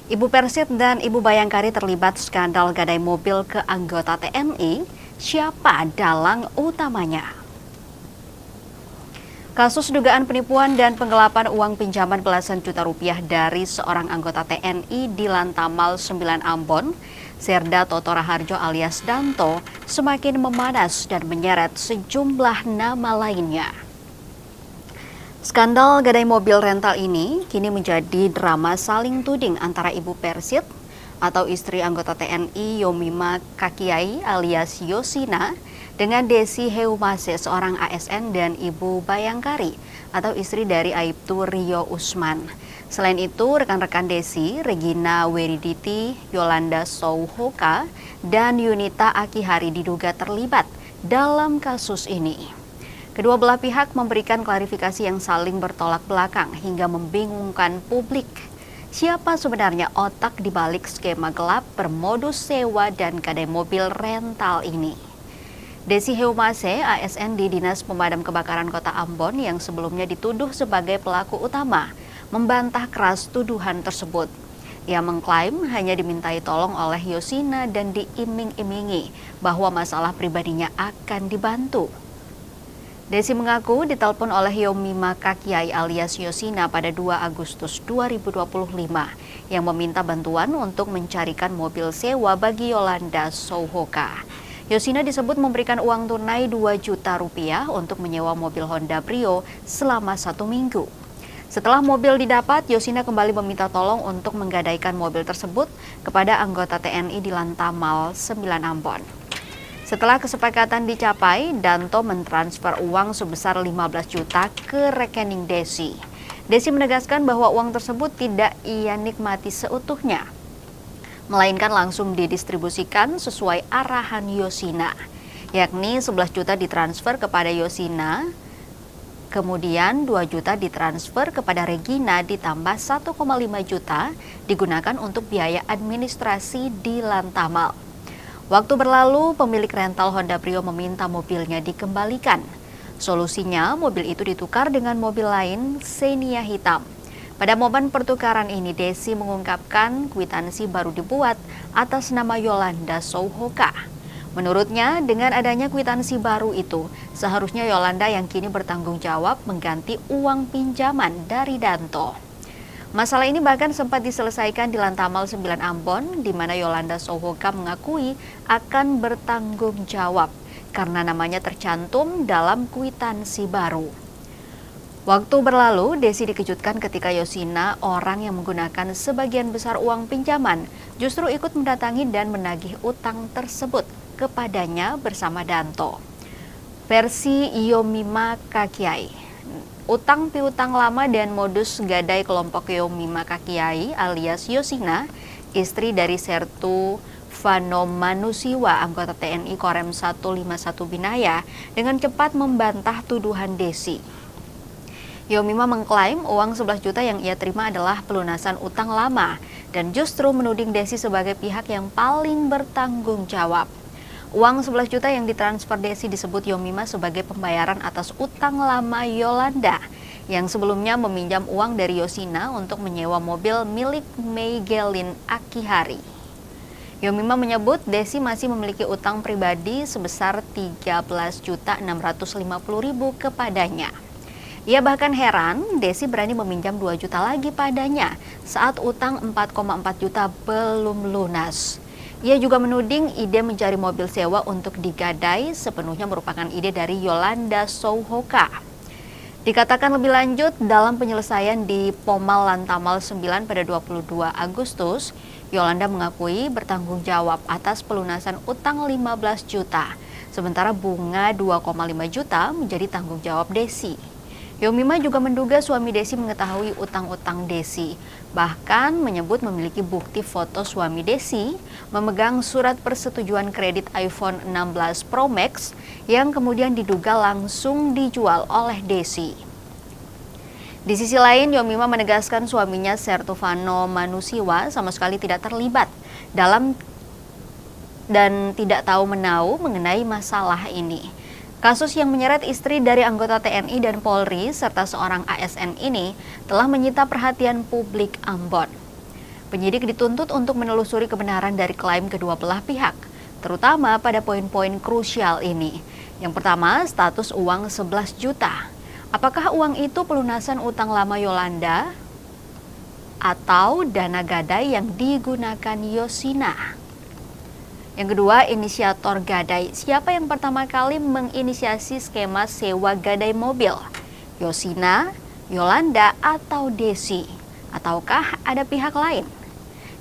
Ibu Persit dan Ibu Bayangkari terlibat skandal gadai mobil ke anggota TNI. Siapa dalang utamanya? Kasus dugaan penipuan dan penggelapan uang pinjaman belasan juta rupiah dari seorang anggota TNI di Lantamal 9 Ambon, Serda Toto Raharjo alias Danto, semakin memanas dan menyeret sejumlah nama lainnya. Skandal gadai mobil rental ini kini menjadi drama saling tuding antara Ibu Persit atau istri anggota TNI Yomima Kakiai alias Yosina dengan Desi Heumase seorang ASN dan Ibu Bayangkari atau istri dari Aibtu Rio Usman. Selain itu, rekan-rekan Desi, Regina Weriditi, Yolanda Souhoka, dan Yunita Akihari diduga terlibat dalam kasus ini. Kedua belah pihak memberikan klarifikasi yang saling bertolak belakang hingga membingungkan publik. Siapa sebenarnya otak di balik skema gelap bermodus sewa dan gadai mobil rental ini? Desi Heumase, ASN di Dinas Pemadam Kebakaran Kota Ambon yang sebelumnya dituduh sebagai pelaku utama, membantah keras tuduhan tersebut. Ia mengklaim hanya dimintai tolong oleh Yosina dan diiming-imingi bahwa masalah pribadinya akan dibantu. Desi mengaku ditelepon oleh Yomima Kakiai alias Yosina pada 2 Agustus 2025 yang meminta bantuan untuk mencarikan mobil sewa bagi Yolanda Souhoka. Yosina disebut memberikan uang tunai 2 juta rupiah untuk menyewa mobil Honda Brio selama 1 minggu. Setelah mobil didapat, Yosina kembali meminta tolong untuk menggadaikan mobil tersebut kepada anggota TNI di Lantamal 9 Ambon. Setelah kesepakatan dicapai, Danto mentransfer uang sebesar 15 juta ke rekening Desi. Desi menegaskan bahwa uang tersebut tidak ia nikmati seutuhnya, melainkan langsung didistribusikan sesuai arahan Yosina, yakni 11 juta ditransfer kepada Yosina, kemudian 2 juta ditransfer kepada Regina ditambah 1,5 juta digunakan untuk biaya administrasi di Lantamal. Waktu berlalu, pemilik rental Honda Brio meminta mobilnya dikembalikan. Solusinya, mobil itu ditukar dengan mobil lain Xenia hitam. Pada momen pertukaran ini, Desi mengungkapkan kwitansi baru dibuat atas nama Yolanda Souhoka. Menurutnya, dengan adanya kwitansi baru itu, seharusnya Yolanda yang kini bertanggung jawab mengganti uang pinjaman dari Danto. Masalah ini bahkan sempat diselesaikan di Lantamal 9 Ambon, di mana Yolanda Souhoka mengakui akan bertanggung jawab karena namanya tercantum dalam kwitansi baru. Waktu berlalu, Desi dikejutkan ketika Yosina, orang yang menggunakan sebagian besar uang pinjaman, justru ikut mendatangi dan menagih utang tersebut kepadanya bersama Danto. Versi Yomima Kakiai. Utang piutang lama dan modus gadai kelompok Yomima Kakiai alias Yosina, istri dari Sertu Vanomanusiwa, anggota TNI Korem 151 Binaya, dengan cepat membantah tuduhan Desi. Yomima mengklaim uang 11 juta yang ia terima adalah pelunasan utang lama dan justru menuding Desi sebagai pihak yang paling bertanggung jawab. Uang 11 juta yang ditransfer Desi disebut Yomima sebagai pembayaran atas utang lama Yolanda yang sebelumnya meminjam uang dari Yosina untuk menyewa mobil milik Meigelin Akihari. Yomima menyebut Desi masih memiliki utang pribadi sebesar 13.650.000 kepadanya. Ia bahkan heran Desi berani meminjam 2 juta lagi padanya saat utang 4,4 juta belum lunas. Ia juga menuding ide mencari mobil sewa untuk digadai sepenuhnya merupakan ide dari Yolanda Souhoka. Dikatakan lebih lanjut, dalam penyelesaian di Pomal Lantamal 9 pada 22 Agustus, Yolanda mengakui bertanggung jawab atas pelunasan utang 15 juta, sementara bunga 2,5 juta menjadi tanggung jawab Desi. Yomima juga menduga suami Desi mengetahui utang-utang Desi, bahkan menyebut memiliki bukti foto suami Desi memegang surat persetujuan kredit iPhone 16 Pro Max yang kemudian diduga langsung dijual oleh Desi. Di sisi lain, Yomima menegaskan suaminya Sertu Vanomanusiwa sama sekali tidak terlibat dalam dan tidak tahu menau mengenai masalah ini. Kasus yang menyeret istri dari anggota TNI dan Polri serta seorang ASN ini telah menyita perhatian publik Ambon. Penyidik dituntut untuk menelusuri kebenaran dari klaim kedua belah pihak, terutama pada poin-poin krusial ini. Yang pertama, status uang 11 juta. Apakah uang itu pelunasan utang lama Yolanda atau dana gadai yang digunakan Yosina? Yang kedua, inisiator gadai. Siapa yang pertama kali menginisiasi skema sewa gadai mobil? Yosina, Yolanda, atau Desi? Ataukah ada pihak lain?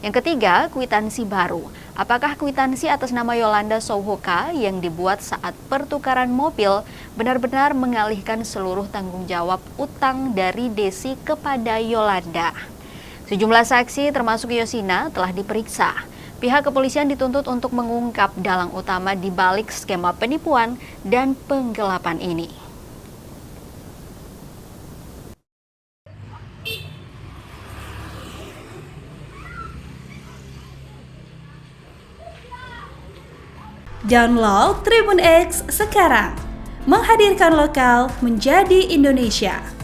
Yang ketiga, kwitansi baru. Apakah kwitansi atas nama Yolanda Souhoka yang dibuat saat pertukaran mobil benar-benar mengalihkan seluruh tanggung jawab utang dari Desi kepada Yolanda? Sejumlah saksi termasuk Yosina telah diperiksa. Pihak kepolisian dituntut untuk mengungkap dalang utama di balik skema penipuan dan penggelapan ini. Download Tribun X sekarang, menghadirkan lokal menjadi Indonesia.